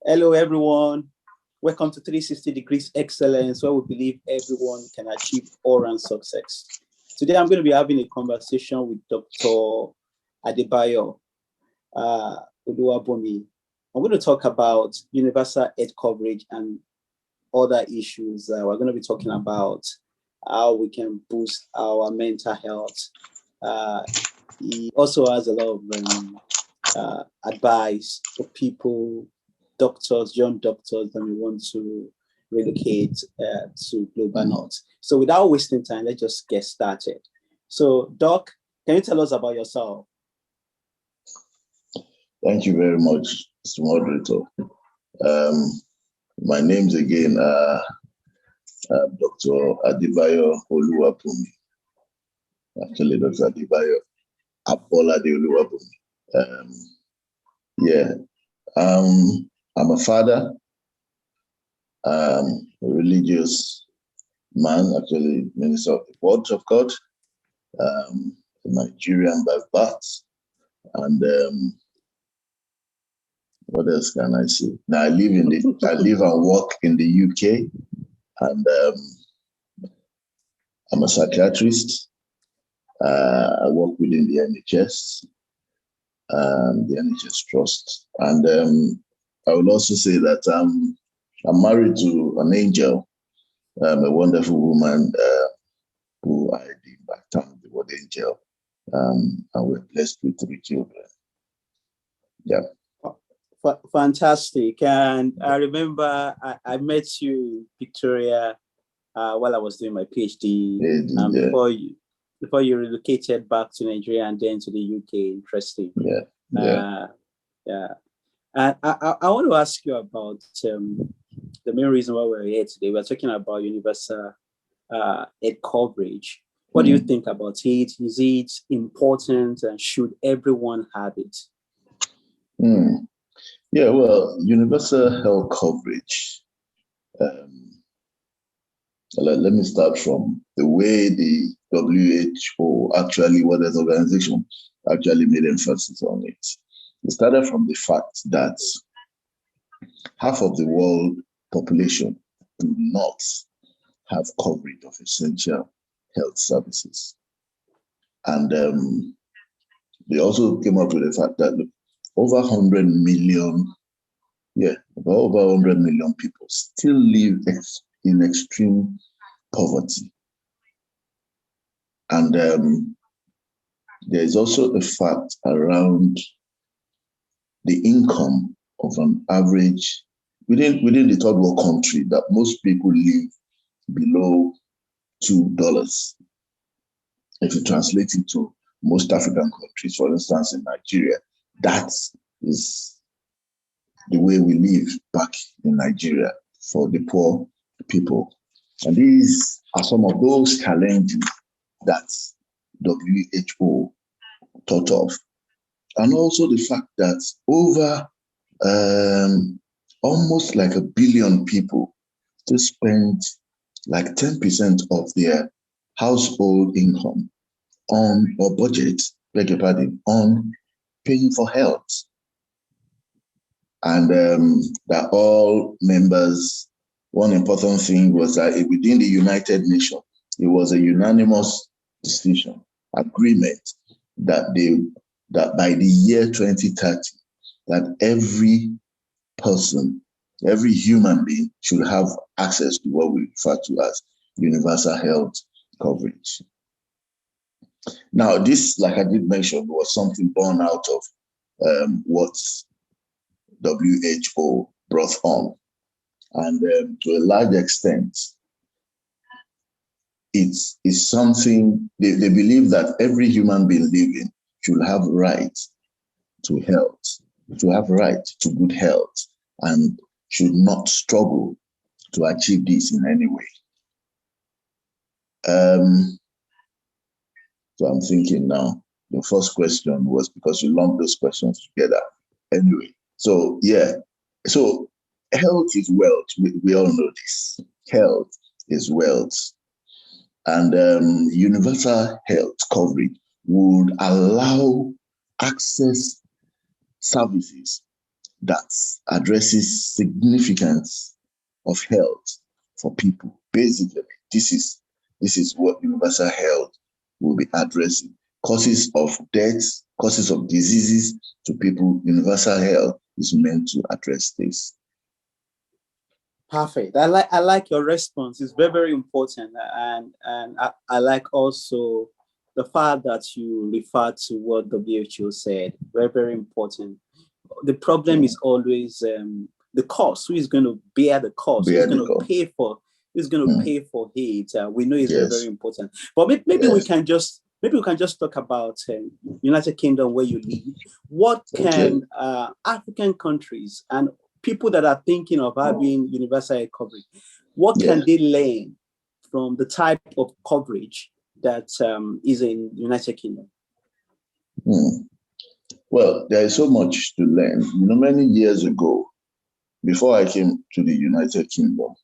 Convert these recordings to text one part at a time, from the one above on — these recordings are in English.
Hello, everyone. Welcome to 360 Degrees Excellence, where we believe everyone can achieve all-round success. Today, I'm going to be having a conversation with Dr. Adebayo Oluwabunmi. I'm going to talk about universal health coverage and other issues. We're going to be talking about how we can boost our mental health. He also has a lot of advice for people, doctors, young doctors that may want to relocate to Global North. So without wasting time, let's just get started. So Doc, can you tell us about yourself? Thank you very much, Mr. Moderator. My name's again Dr. Adebayo Oluwabunmi. Actually, Dr. Adebayo Oluwabunmi. I'm a father, a religious man, actually minister of the Word of God, a Nigerian by birth, and what else can I say? Now I live and work in the UK, and I'm a psychiatrist. I work within the NHS, the NHS Trust, and I would also say that I'm married to an angel, a wonderful woman who I did back down the word angel, and we're blessed with 3 children. Yeah. Fantastic. And I remember I met you in Victoria while I was doing my PhD, before you relocated back to Nigeria and then to the UK. Interesting. Yeah. And I want to ask you about the main reason why we're here today. We're talking about universal health coverage. What do you think about it? Is it important, and should everyone have it? Yeah, well, universal health coverage. Let me start from the way the WHO, actually, what that organization actually made emphasis on it. It started from the fact that half of the world population do not have coverage of essential health services. And they also came up with the fact that over 100 million people still live in extreme poverty. And there is also a fact around the income of an average, within the third world country, that most people live below $2. If you translate it to most African countries, for instance, in Nigeria, that is the way we live back in Nigeria for the poor people. And these are some of those challenges that WHO thought of. And also the fact that over almost like 1 billion people still spend like 10% of their household income on, or budget, beg your pardon, on paying for health. And that all members, one important thing was that within the United Nations, it was a unanimous decision, agreement, that by the year 2030, that every person, every human being should have access to what we refer to as universal health coverage. Now, this, like I did mention, was something born out of what WHO brought on. And to a large extent, it's something, they believe that every human being living should have right to health, to have right to good health, and should not struggle to achieve this in any way. So I'm thinking now, the first question was because you lumped those questions together. Anyway, so yeah, so health is wealth. We all know this. Health is wealth. And universal health coverage would allow access services that addresses significance of health for people. Basically, this is what universal health will be addressing. Causes of deaths, causes of diseases to people. Universal health is meant to address this. Perfect. I like your response. It's very, very important. And I like also the fact that you refer to what the WHO said. Very, very important. The problem is always the cost. Who is going to bear the cost? Who's going to pay for? Who's going to pay for it? We know it's very, very important. But maybe we can just talk about United Kingdom, where you live. What can African countries and people that are thinking of having universal health coverage, what can they learn from the type of coverage that is in United Kingdom? Well, there is so much to learn. Many years ago, before I came to the United Kingdom,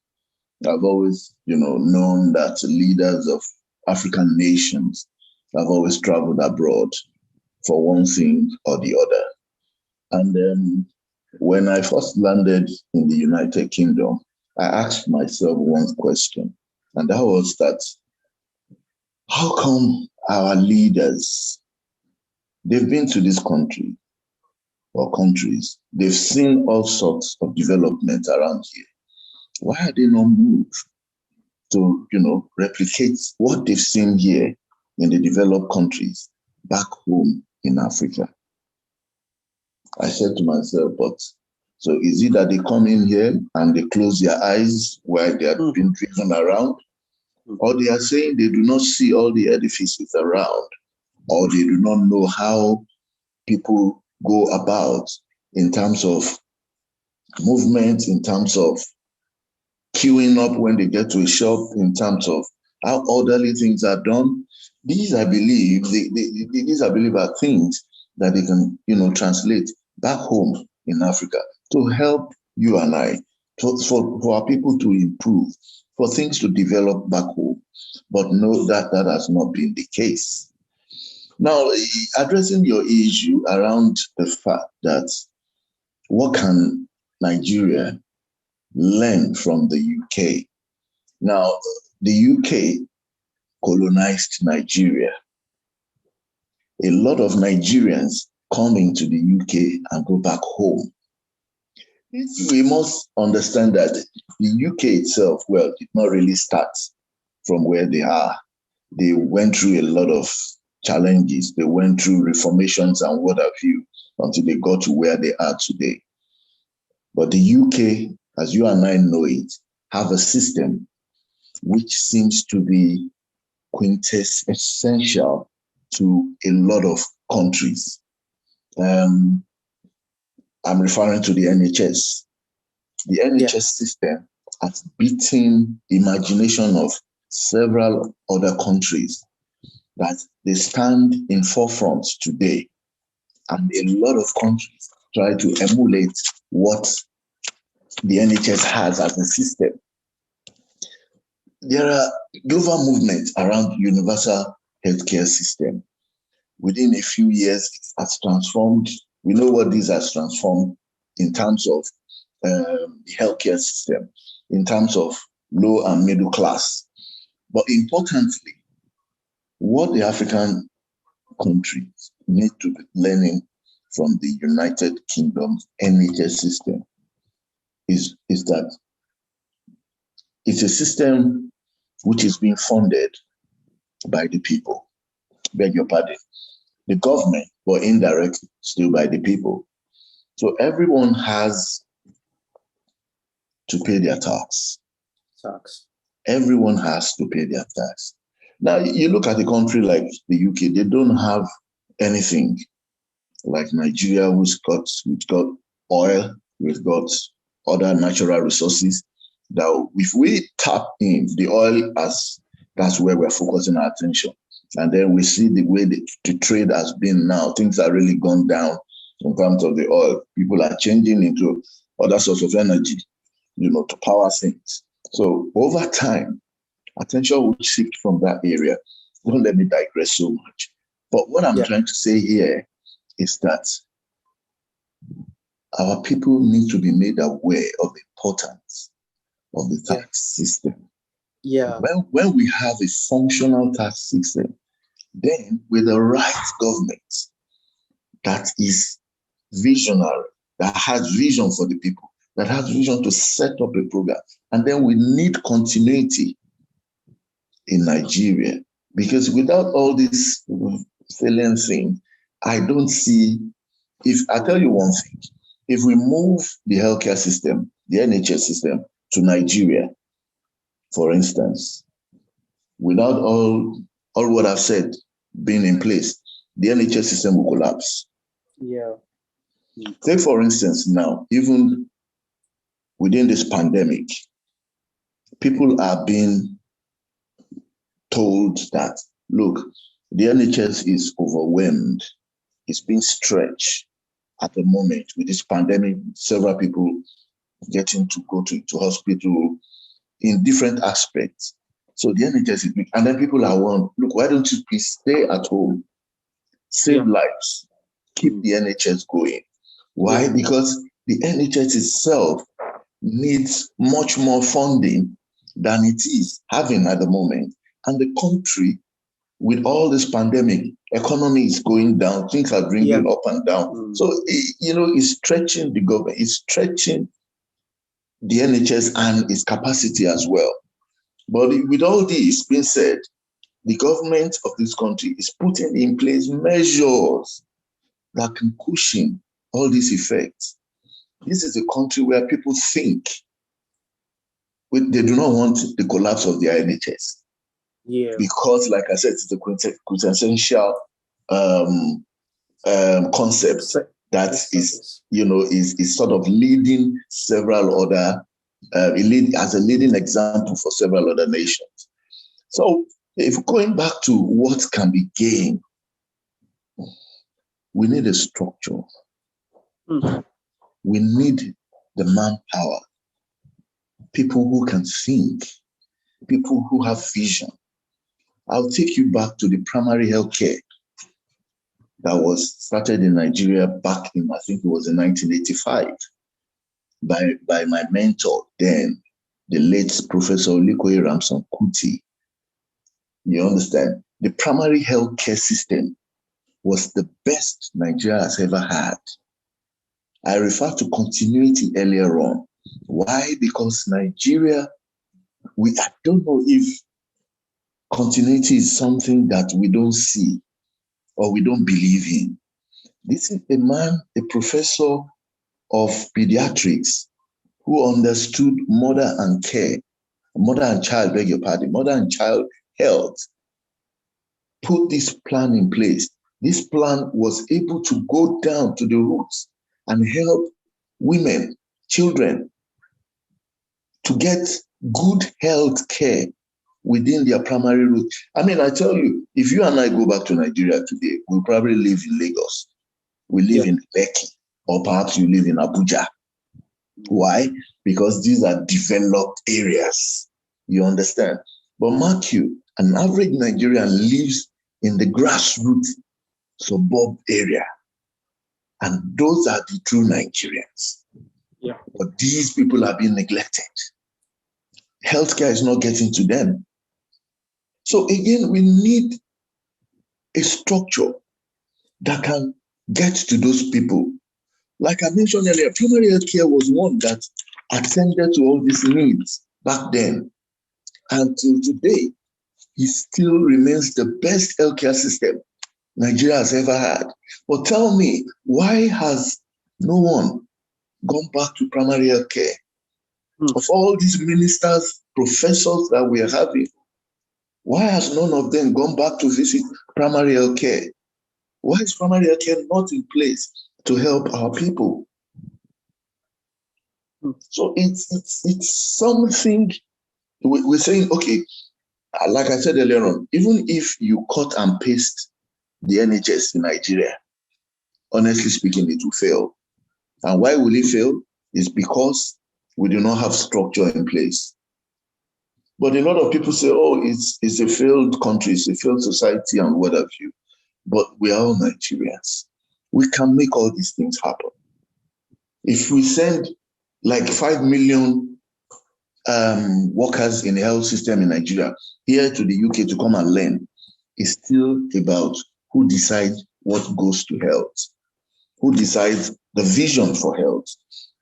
I've always, known that leaders of African nations have always traveled abroad for one thing or the other. And when I first landed in the United Kingdom, I asked myself one question, and that was that, how come our leaders, they've been to this country or countries, they've seen all sorts of development around here. Why are they not moved to, replicate what they've seen here in the developed countries back home in Africa? I said to myself, but so is it that they come in here and they close their eyes while they are being driven around? Or they are saying they do not see all the edifices around, or they do not know how people go about in terms of movement, in terms of queuing up when they get to a shop, in terms of how orderly things are done? These, I believe, are things that they can, translate back home in Africa to help you and I, for our people to improve, for things to develop back home. But no, that has not been the case. Now, addressing your issue around the fact that what can Nigeria learn from the UK? Now, the UK colonized Nigeria. A lot of Nigerians come into the UK and go back home. We must understand that the UK itself, did not really start from where they are. They went through a lot of challenges. They went through reformations and what have you until they got to where they are today. But the UK, as you and I know it, have a system which seems to be quintessential to a lot of countries. I'm referring to the NHS. The NHS system has beaten the imagination of several other countries that they stand in forefront today. And a lot of countries try to emulate what the NHS has as a system. There are global movements around universal healthcare system. Within a few years, it has transformed. We know what this has transformed in terms of the healthcare system, in terms of low and middle class. But importantly, what the African countries need to be learning from the United Kingdom's NHS system is that it's a system which is being funded by the people. Beg your pardon. The government, but indirectly still by the people. So everyone has to pay their tax. Everyone has to pay their tax. Now, you look at a country like the UK, they don't have anything like Nigeria, we've got oil, we've got other natural resources. That if we tap in the oil, that's where we're focusing our attention. And then we see the way the trade has been now. Things are really gone down in terms of the oil. People are changing into other sorts of energy, to power things. So over time, attention will shift from that area. Don't let me digress so much. But what I'm trying to say here is that our people need to be made aware of the importance of the tax system. Yeah. When we have a functional tax system, then with the right government that is visionary, that has vision for the people, that has vision to set up a program, and then we need continuity in Nigeria, because without all this salient thing, I don't see. If I tell you one thing, if we move the healthcare system, the NHS system to Nigeria, for instance, without all what I've said being in place, the NHS system will collapse. Yeah. Take, for instance, now, even within this pandemic, people are being told that, look, the NHS is overwhelmed. It's being stretched at the moment with this pandemic, several people getting to go to hospital in different aspects. So the NHS is big. And then people are warned, look, why don't you please stay at home, save lives, keep the NHS going. Why? Because the NHS itself needs much more funding than it is having at the moment. And the country, with all this pandemic, economy is going down, things are bringing up and down. So, it's stretching the government, it's stretching the NHS and its capacity as well. But with all this being said, the government of this country is putting in place measures that can cushion all these effects. This is a country where people think they do not want the collapse of their NHS. Yeah. Because, like I said, it's a quintessential concept that is sort of leading several other, as a leading example for several other nations. So, if going back to what can be gained, we need a structure. We need the manpower, people who can think, people who have vision. I'll take you back to the primary health care that was started in Nigeria back in, I think it was in 1985, by my mentor then, the late Professor Oluwabunmi Ramson Kuti. You understand? The primary health care system was the best Nigeria has ever had. I refer to continuity earlier on. Why? Because Nigeria, I don't know if continuity is something that we don't see or we don't believe in. This is a man, a professor of pediatrics, who understood mother and child health, put this plan in place. This plan was able to go down to the roots and help women, children, to get good health care within their primary route. I mean, I tell you, if you and I go back to Nigeria today, we'll probably live in Lagos. We live in Lekki, or perhaps you live in Abuja. Why? Because these are developed areas. You understand? But mark you, an average Nigerian lives in the grassroots suburb area. And those are the true Nigerians. Yeah. But these people are being neglected. Healthcare is not getting to them. So again, we need a structure that can get to those people. Like I mentioned earlier, primary health care was one that attended to all these needs back then. And till today, it still remains the best healthcare system Nigeria has ever had. But tell me, why has no one gone back to primary health care? Of all these ministers, professors that we are having, why has none of them gone back to visit primary health care? Why is primary health care not in place to help our people? So it's something we're saying, okay, like I said earlier on, even if you cut and paste the NHS in Nigeria, honestly speaking, it will fail. And why will it fail? It's because we do not have structure in place. But a lot of people say, oh, it's a failed country, it's a failed society and what have you. But we are all Nigerians. We can make all these things happen. If we send like 5 million workers in the health system in Nigeria here to the UK to come and learn, it's still about who decides what goes to health, who decides the vision for health.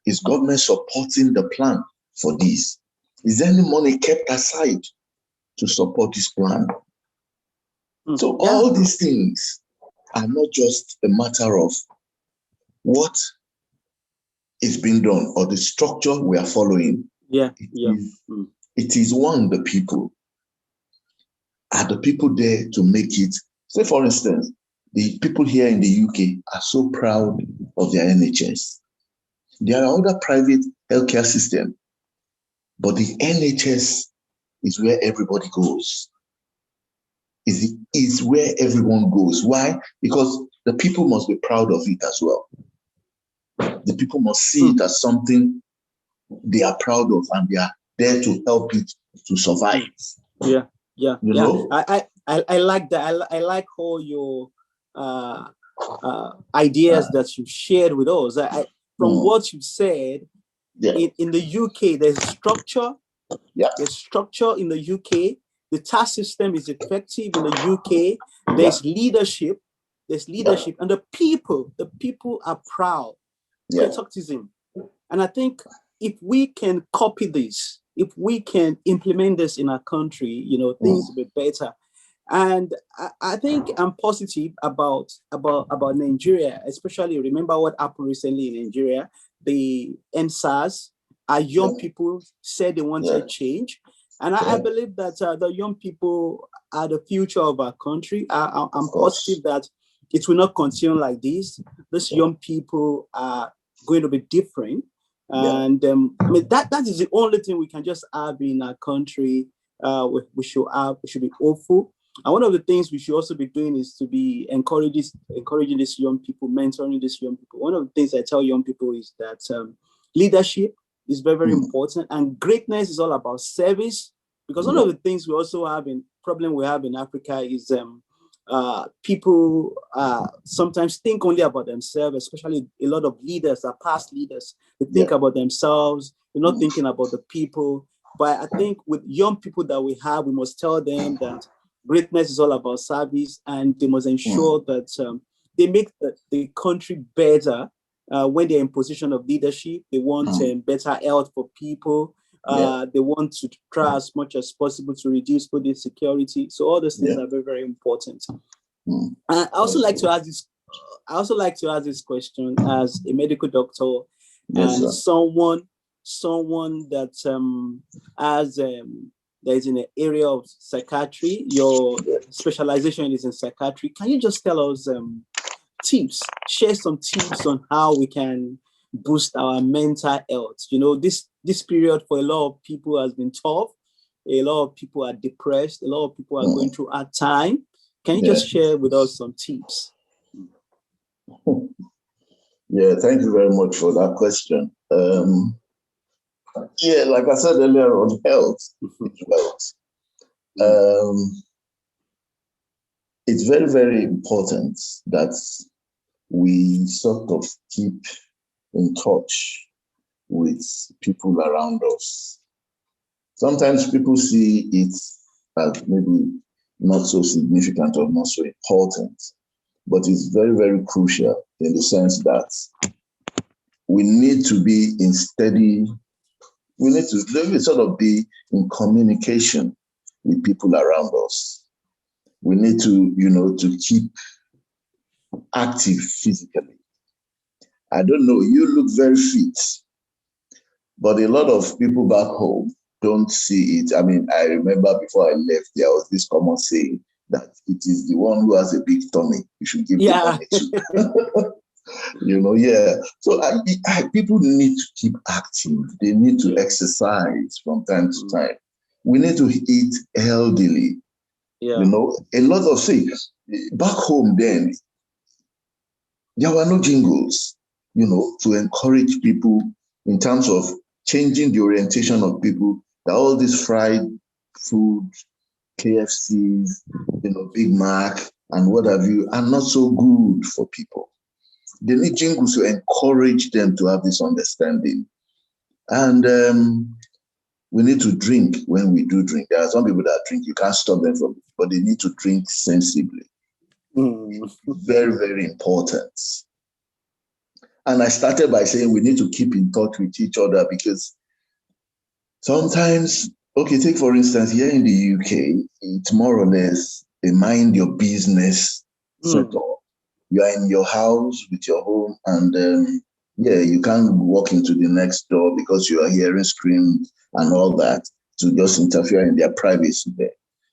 Is government supporting the plan for this? Is there any money kept aside to support this plan? So all these things are not just a matter of what is being done or the structure we are following. It is one, the people. Are the people there to make it? Say, for instance, the people here in the UK are so proud of their NHS. There are other private healthcare systems, but the NHS is where everybody goes. Is where everyone goes. Why? Because the people must be proud of it as well. The people must see it as something they are proud of, and they are there to help it to survive. You know? I like that. I like all your ideas that you shared with us. From what you said, in the UK, there's structure. There's structure in the UK. The tax system is effective in the UK. There's leadership. And the people are proud. Patriotism. And I think if we can copy this, if we can implement this in our country, things will be better. And I think I'm positive about Nigeria, especially remember what happened recently in Nigeria. The NSAS, our young people said they wanted change. And I believe that the young people are the future of our country. I'm positive that it will not continue like this. These young people are going to be different. And I mean, that is the only thing we can just have in our country. We should be hopeful. And one of the things we should also be doing is to be encouraging these young people, mentoring these young people. One of the things I tell young people is that leadership is very, very important. And greatness is all about service. Because one of the things we also have problem we have in Africa is people sometimes think only about themselves, especially a lot of leaders, past leaders. They think about themselves. They're not thinking about the people. But I think with young people that we have, we must tell them that greatness is all about service, and they must ensure that they make the country better when they're in position of leadership. They want better health for people. They want to try as much as possible to reduce food insecurity. So all those things are very, very important. And I also like to ask this question as a medical doctor and someone that that is in the area of psychiatry. Your specialization is in psychiatry. Can you just tell us share some tips on how we can boost our mental health? This period for a lot of people has been tough. A lot of people are depressed. A lot of people are going through hard time. Can you just share with us some tips? Yeah, thank you very much for that question. Like I said earlier on health, it's very, very important that we sort of keep in touch with people around us. Sometimes people see it as maybe not so significant or not so important, but it's very, very crucial in the sense that we need to be in we need to sort of be in communication with people around us. We need to, to keep active physically. I don't know, you look very fit, but a lot of people back home don't see it. I mean, I remember before I left, there was this common saying that it is the one who has a big tummy you should give the money to. So people need to keep active. They need to exercise from time to time. We need to eat healthily. A lot of things. Back home then, there were no jingles, to encourage people in terms of changing the orientation of people, that all this fried food, KFCs, Big Mac, and what have you, are not so good for people. They need jingles to encourage them to have this understanding. And we need to drink when we do drink. There are some people that drink, you can't stop them from it, but they need to drink sensibly. Very, very important. And I started by saying we need to keep in touch with each other, because sometimes, okay, take for instance, here in the UK, it's more or less a mind your business setup. You are in your house with your home, and you can't walk into the next door because you are hearing screams and all that to just interfere in their privacy there.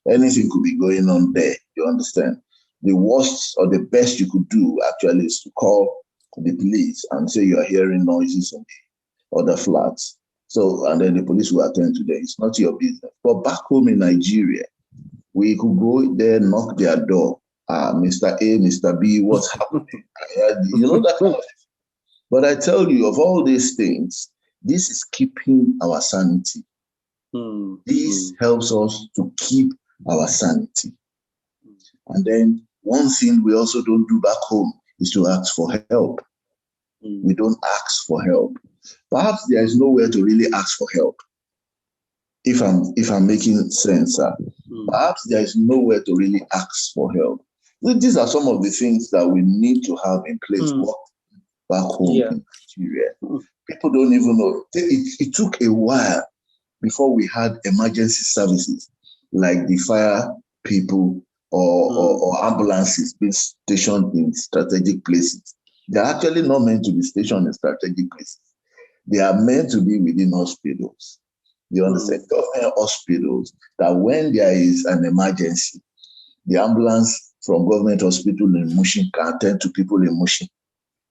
Anything could be going on there, you understand? The worst or the best you could do actually is to call the police and say you are hearing noises in the other flats. So, and then the police will attend to them. It's not your business. But back home in Nigeria, we could go there, knock their door. Mr. A, Mr. B, what's happening? You know, that kind of thing. But I tell you, of all these things, this is keeping our sanity. This helps us to keep our sanity. And then one thing we also don't do back home is to ask for help. We don't ask for help. Perhaps there is nowhere to really ask for help. If I'm making sense, perhaps there is nowhere to really ask for help. These are some of the things that we need to have in place back home in Nigeria. People don't even know. It took a while before we had emergency services like the fire people or ambulances being stationed in strategic places. They're actually not meant to be stationed in strategic places. They are meant to be within hospitals. You understand? Government hospitals, that when there is an emergency, the ambulance from government hospital in Mushin can attend to people in Mushin.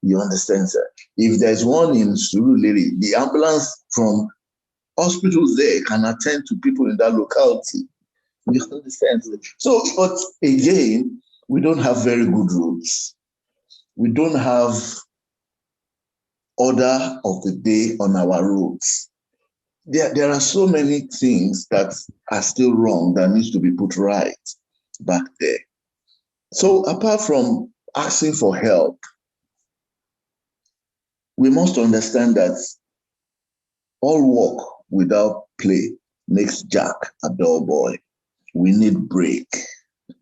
You understand, sir? If there's one in Surulere, the ambulance from hospitals there can attend to people in that locality. You understand? So, but again, we don't have very good roads. We don't have order of the day on our roads. There are so many things that are still wrong that needs to be put right back there. So apart from asking for help, we must understand that all work without play makes Jack a dull boy. We need break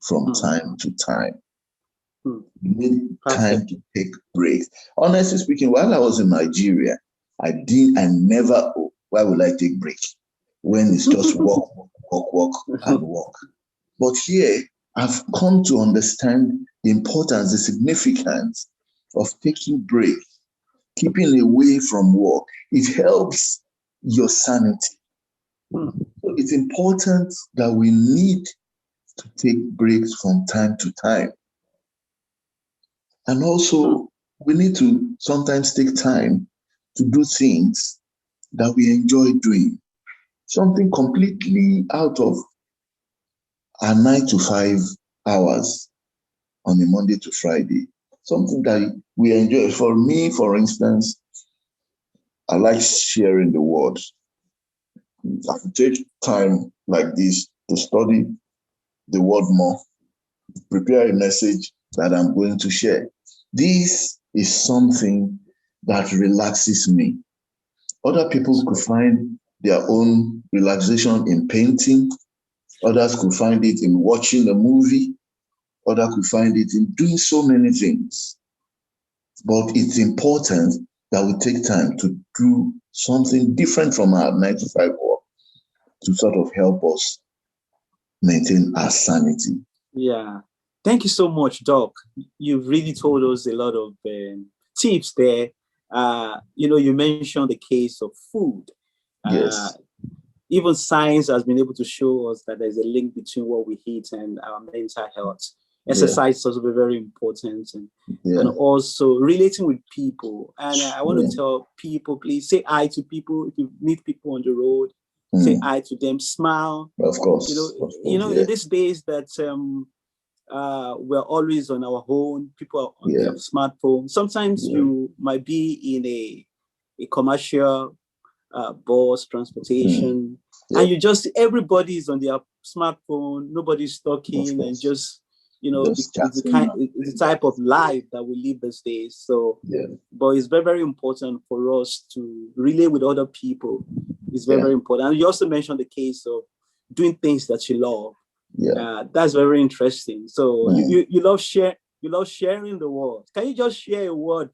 from time to time. We need time to take breaks. Honestly speaking, while I was in Nigeria, I never, why would I take break? When it's just work, and work. But here, I've come to understand the importance, the significance of taking breaks, keeping away from work. It helps your sanity. So it's important that we need to take breaks from time to time. And also, we need to sometimes take time to do things that we enjoy doing. Something completely out of our 9 to 5 hours on a Monday to Friday. Something that we enjoy. For me, for instance, I like sharing the word. I take time like this to study the word more, prepare a message that I'm going to share. This is something that relaxes me. Other people could find their own relaxation in painting. Others could find it in watching a movie. Others could find it in doing so many things. But it's important that we take time to do something different from our 9 to 5 work to sort of help us maintain our sanity. Yeah. Thank you so much, Doc. You've really told us a lot of tips there. You mentioned the case of food. Yes. Even science has been able to show us that there's a link between what we eat and our mental health. Exercise is also very important, and also relating with people. And I want to tell people, please say hi to people. If you meet people on the road, say hi to them, smile. Of course. In these days that we're always on our own, people are on their smartphone. Sometimes you might be in a commercial bus, transportation, and everybody is on their smartphone, nobody's talking, and just Just it's chatting. it's the type of life that we live these days. So, Yeah. but it's very, very important for us to relate with other people. It's very, very important. And you also mentioned the case of doing things that you love. Yeah. That's very interesting. So you love sharing the word. Can you just share a word,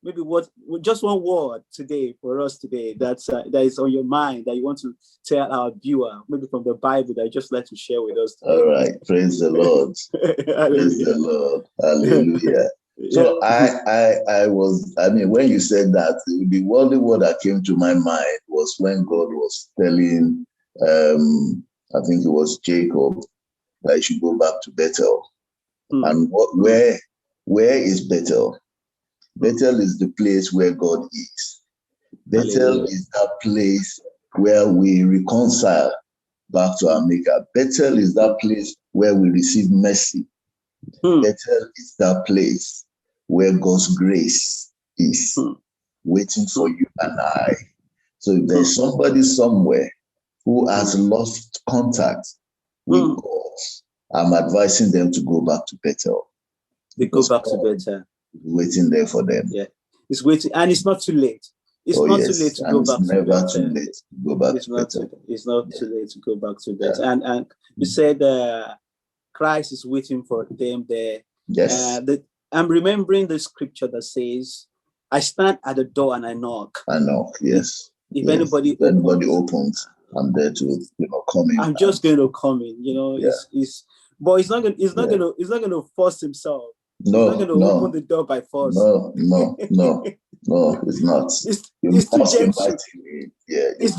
maybe just one word today for us today that is on your mind that you want to tell our viewer, maybe from the Bible that you just like to share with us today? All right, praise the Lord. Praise the Lord. Hallelujah. So when you said that, the only word that came to my mind was when God was telling, I think it was Jacob, that he should go back to Bethel. And where is Bethel? Bethel is the place where God is. Bethel is that place where we reconcile back to our Maker. Bethel is that place where we receive mercy. Bethel is that place where God's grace is waiting for you and I. So if there's somebody somewhere who has lost contact with God, I'm advising them to go back to Bethel. They go back to Bethel. Waiting there for them. Yeah, it's waiting, and it's not too late. It's not too late to go back to Bethel. It's never too late to go back to Bethel. It's not too late to go back to Bethel. And you said Christ is waiting for them there. Yes. I'm remembering the scripture that says, "I stand at the door and I knock." I knock. Yes. If anybody opens, I'm there to come in. I'm just going to come in. But he's not going to force himself. No, he's not going to open the door by force. No, it's not. It's too gentle. Yeah, it's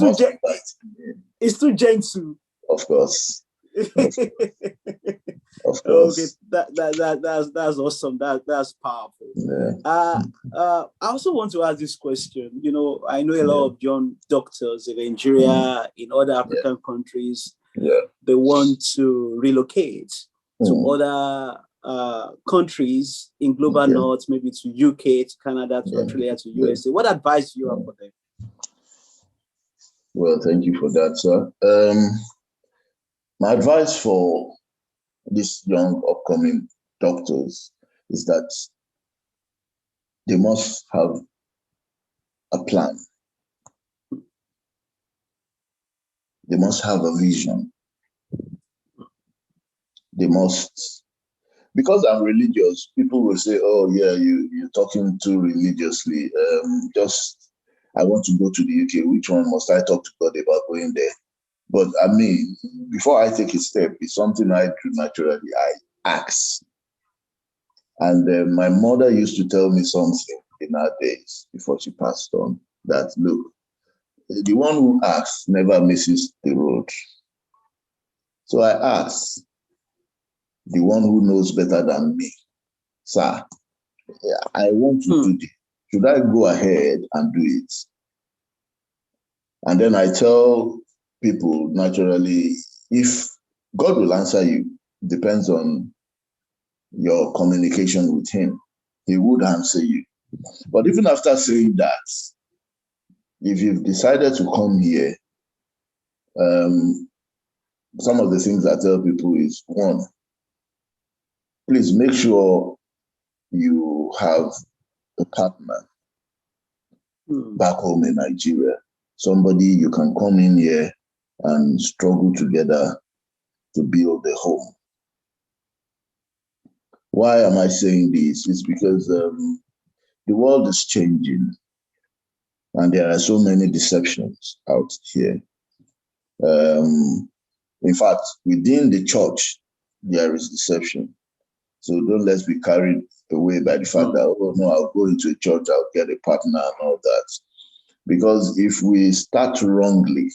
too gentle. Of course. Of course. Okay, that's awesome. That's powerful. Yeah. I also want to ask this question. I know a lot of young doctors in Nigeria, in other African countries. Yeah. They want to relocate to other countries in global north, maybe to UK, to Canada, to Australia, to USA. What advice do you have for them? Well, thank you for that, sir. My advice for these young upcoming doctors is that they must have a plan. They must have a vision. They must, because I'm religious, people will say, "Oh yeah, you're talking too religiously. I want to go to the UK. Which one must I talk to God about going there?" But I mean, before I take a step, it's something I do naturally. I ask. And my mother used to tell me something in our days before she passed on, that, look, the one who asks never misses the road. So I asked the one who knows better than me, "Sir, I want to do this. Should I go ahead and do it?" And then I tell people naturally, if God will answer you, depends on your communication with him. He would answer you. But even after saying that, if you've decided to come here, some of the things I tell people is, one, please make sure you have a partner back home in Nigeria, somebody you can come in here and struggle together to build a home. Why am I saying this? It's because the world is changing and there are so many deceptions out here. In fact, within the church, there is deception. So don't let's be carried away by the fact that, oh no, I'll go into a church, I'll get a partner and all that. Because if we start wrongly,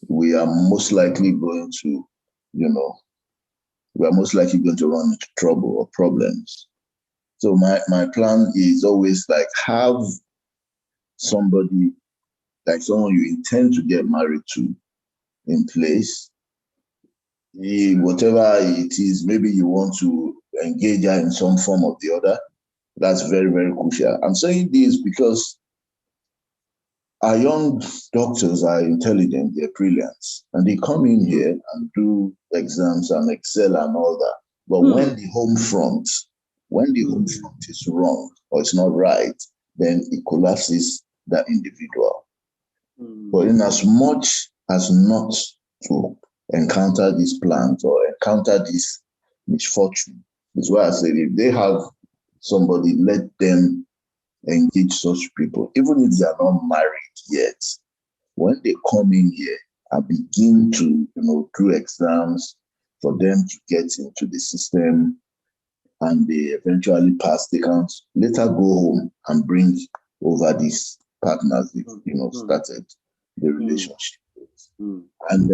we are most likely going to, run into trouble or problems. So my plan is always like, have somebody, like someone you intend to get married to, in place. Whatever it is, maybe you want to engage her in some form or the other. That's very, very crucial. I'm saying this because our young doctors are intelligent, they're brilliant, and they come in here and do exams and excel and all that. But when the home front is wrong or it's not right, then it collapses that individual. But in as much as not to encounter these plans or encounter this misfortune, is why I said if they have somebody, let them engage such people, even if they are not married yet. When they come in here and begin to, do exams for them to get into the system, and they eventually pass, they can later go home and bring over these partners they, started the relationship with. And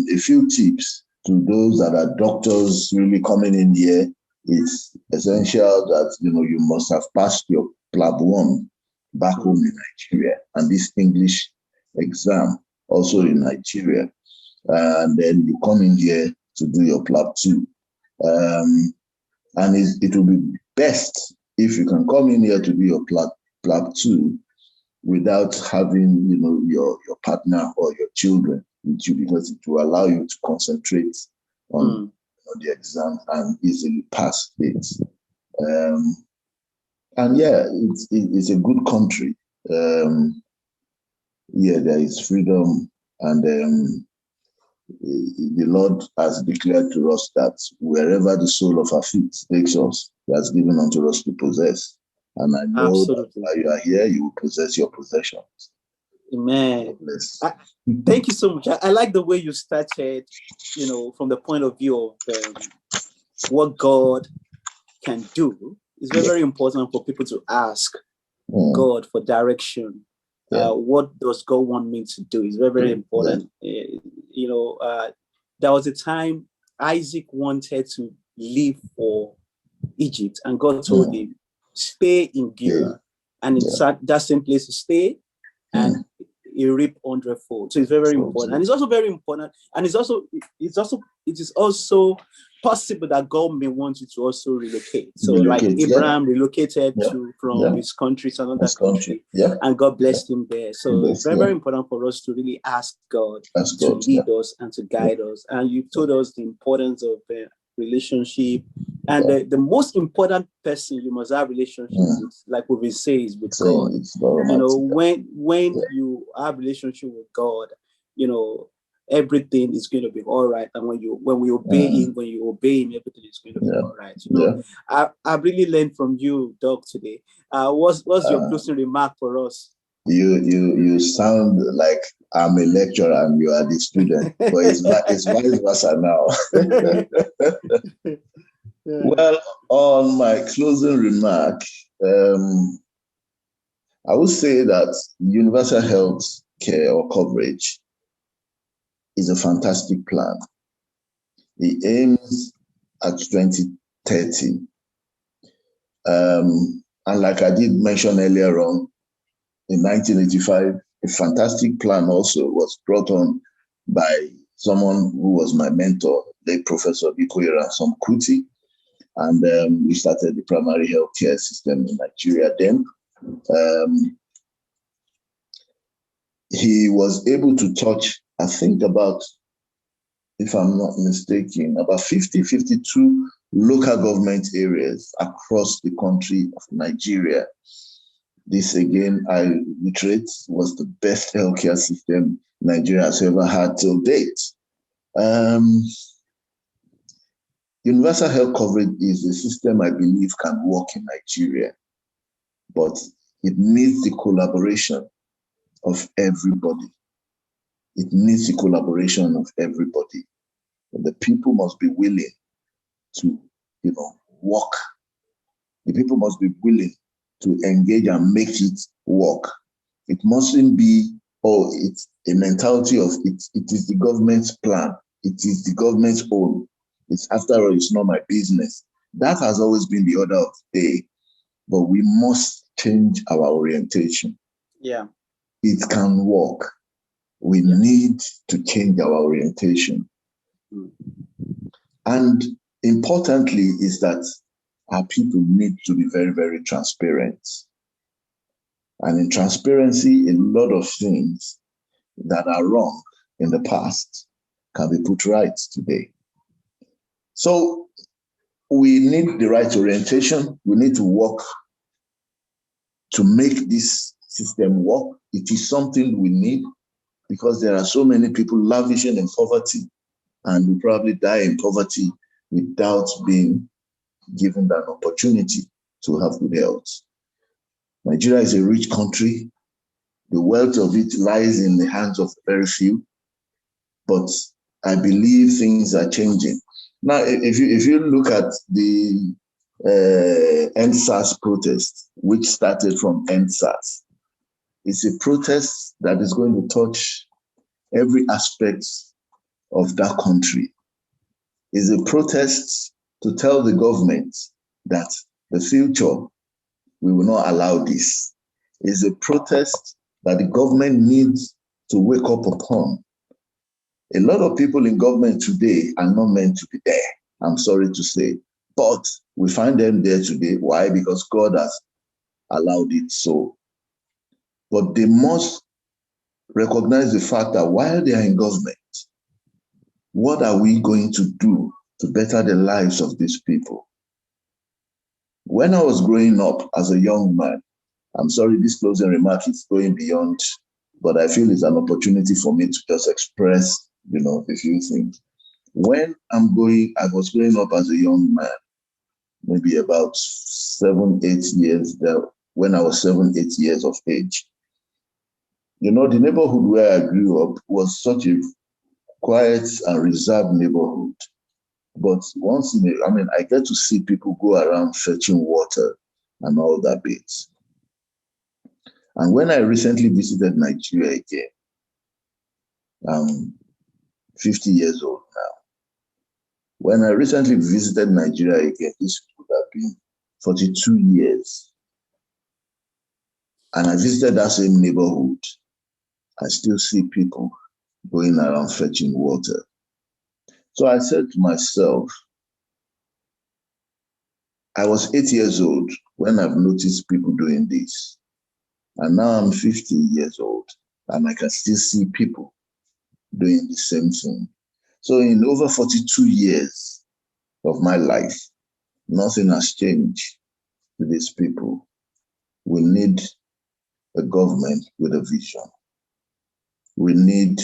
a few tips to those that are doctors really coming in here. It's essential that, you must have passed your PLAB 1 back home in Nigeria, and this English exam also in Nigeria. And then you come in here to do your PLAB 2. And it will be best if you can come in here to do your PLAB 2 without having, your partner or your children with you, because it will allow you to concentrate on the exam and easily pass it. And yeah, it's a good country. There is freedom, and the Lord has declared to us that wherever the sole of our feet takes us, He has given unto us to possess. And I know that while you are here, you will possess your possessions. Amen. Thank you so much. I like the way you started, from the point of view of what God can do. It's very, very important for people to ask God for direction. What does God want me to do? It's very, very important. There was a time Isaac wanted to leave for Egypt, and God told him, stay in Gerar. And it's that same place to stay, and you reap 100-fold. So it's very, very important. And it's also very important. And it is also possible that God may want you to also relocate. So like Abraham relocated from his country to another country, and God blessed him there. So it's very, very important for us to really ask God to lead us and to guide us. And you told us the importance of relationship. And the most important person you must have relationship with, like we will say, is with God. When you have relationship with God, everything is going to be all right. And when we obey Him, everything is going to be all right. I've really learned from you, Doc, today. What's your closing remark for us? You sound like I'm a lecturer and you are the student, but it's vice versa now. Well, on my closing remark, I would say that universal health care or coverage is a fantastic plan. It aims at 2030. And like I did mention earlier on, in 1985, a fantastic plan also was brought on by someone who was my mentor, the Professor Bikoyera Somkuti. And we started the primary health care system in Nigeria then. He was able to touch, I think about, if I'm not mistaken, about 52 local government areas across the country of Nigeria. This, again, I reiterate, was the best healthcare system Nigeria has ever had till date. Universal health coverage is a system I believe can work in Nigeria, but it needs the collaboration of everybody. It needs the collaboration of everybody. And the people must be willing to, work. The people must be willing to engage and make it work. It mustn't be, it's a mentality of it is the government's plan. It is the government's own. It's after all, it's not my business. That has always been the order of the day, but we must change our orientation. Yeah. It can work. We need to change our orientation. And importantly is that our people need to be very, very transparent. And in transparency, a lot of things that are wrong in the past can be put right today. So we need the right orientation. We need to work to make this system work. It is something we need because there are so many people lavishing in poverty and will probably die in poverty without being given that opportunity to have good health. Nigeria is a rich country. The wealth of it lies in the hands of very few, but I believe things are changing. Now, if you look at the NSAS protest, which started from NSAS, it's a protest that is going to touch every aspect of that country. It's a protest to tell the government that the future, we will not allow this. It's a protest that the government needs to wake up upon. A lot of people in government today are not meant to be there, I'm sorry to say, but we find them there today. Why? Because God has allowed it so. But they must recognize the fact that while they are in government, what are we going to do to better the lives of these people? When I was growing up as a young man, I'm sorry, this closing remark is going beyond, but I feel it's an opportunity for me to just express, a few things. When I was growing up as a young man, maybe about 7, 8 years there, when I was 7, 8 years of age. The neighborhood where I grew up was such a quiet and reserved neighborhood. But once I get to see people go around fetching water and all that bit. And when I recently visited Nigeria again, I'm 50 years old now. When I recently visited Nigeria again, this would have been 42 years. And I visited that same neighborhood. I still see people going around fetching water. So I said to myself, I was 8 years old when I've noticed people doing this. And now I'm 50 years old and I can still see people doing the same thing. So in over 42 years of my life, nothing has changed to these people. We need a government with a vision. We need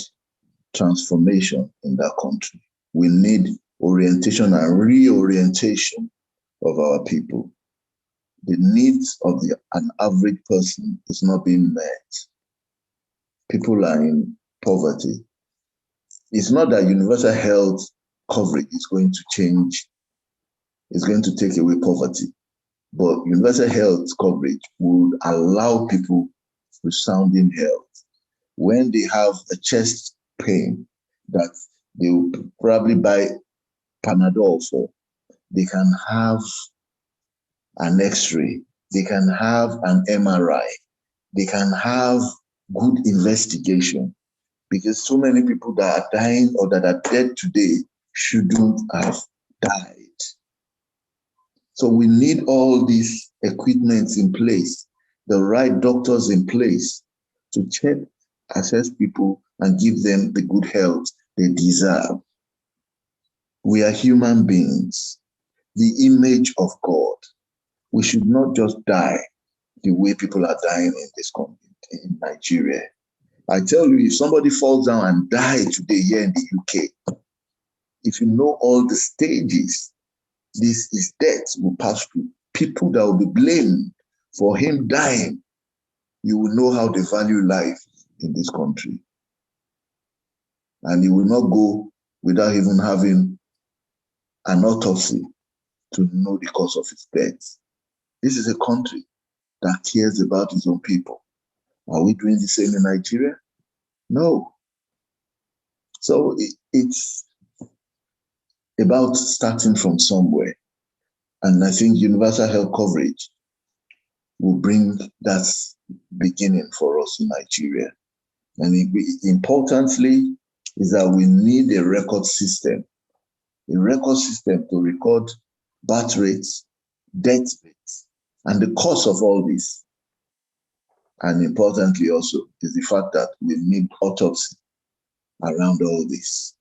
transformation in that country. We need orientation and reorientation of our people. The needs of an average person is not being met. People are in poverty. It's not that universal health coverage is going to change, it's going to take away poverty, but universal health coverage would allow people resounding health. When they have a chest pain that they will probably buy Panadol for, they can have an X-ray, they can have an MRI, they can have good investigation, because so many people that are dying or that are dead today shouldn't have died. So we need all these equipments in place, the right doctors in place to check, assess people and give them the good health they deserve. We are human beings, the image of God. We should not just die the way people are dying in this country, in Nigeria. I tell you, if somebody falls down and dies today here in the UK, if you know all the stages this death will pass through, people that will be blamed for him dying, you will know how they value life in this country. And he will not go without even having an autopsy to know the cause of his death. This is a country that cares about its own people. Are we doing the same in Nigeria? No. So it's about starting from somewhere. And I think universal health coverage will bring that beginning for us in Nigeria. And importantly is that we need a record system to record birth rates, death rates, and the cost of all this. And importantly also is the fact that we need autopsy around all this.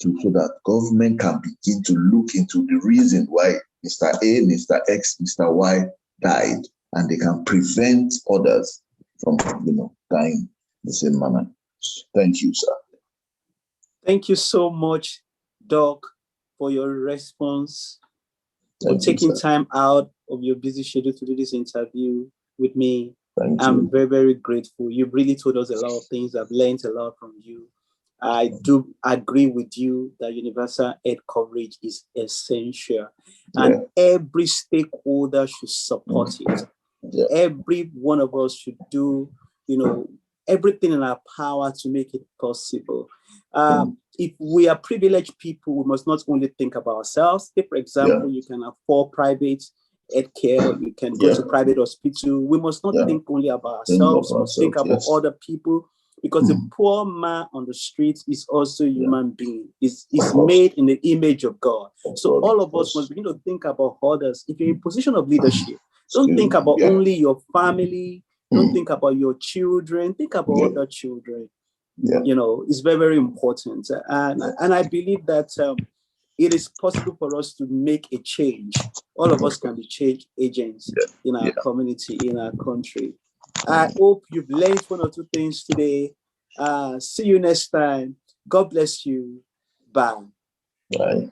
so that government can begin to look into the reason why Mr. A, Mr. X, Mr. Y died, and they can prevent others from, dying the same manner. Thank you, sir. Thank you so much, Doc, for your response, for taking time out of your busy schedule to do this interview with me. I'm very, very grateful. You've really told us a lot of things. I've learned a lot from you. I do agree with you that universal health coverage is essential, and every stakeholder should support it. Yeah. Every one of us should do, everything in our power to make it possible. If we are privileged people, we must not only think about ourselves. If, for example, you can afford private health care, you can go to private hospital. We must not think only about ourselves, we must think about other people, because the poor man on the street is also a human being. Is made in the image of God. So all of us must begin to think about others. If you're in a position of leadership, don't think about only your family. Don't think about your children. Think about other children. It's very, very important. And I believe that it is possible for us to make a change. All of us can be change agents in our community, in our country. I hope you've learned one or two things today. See you next time. God bless you. Bye. Bye.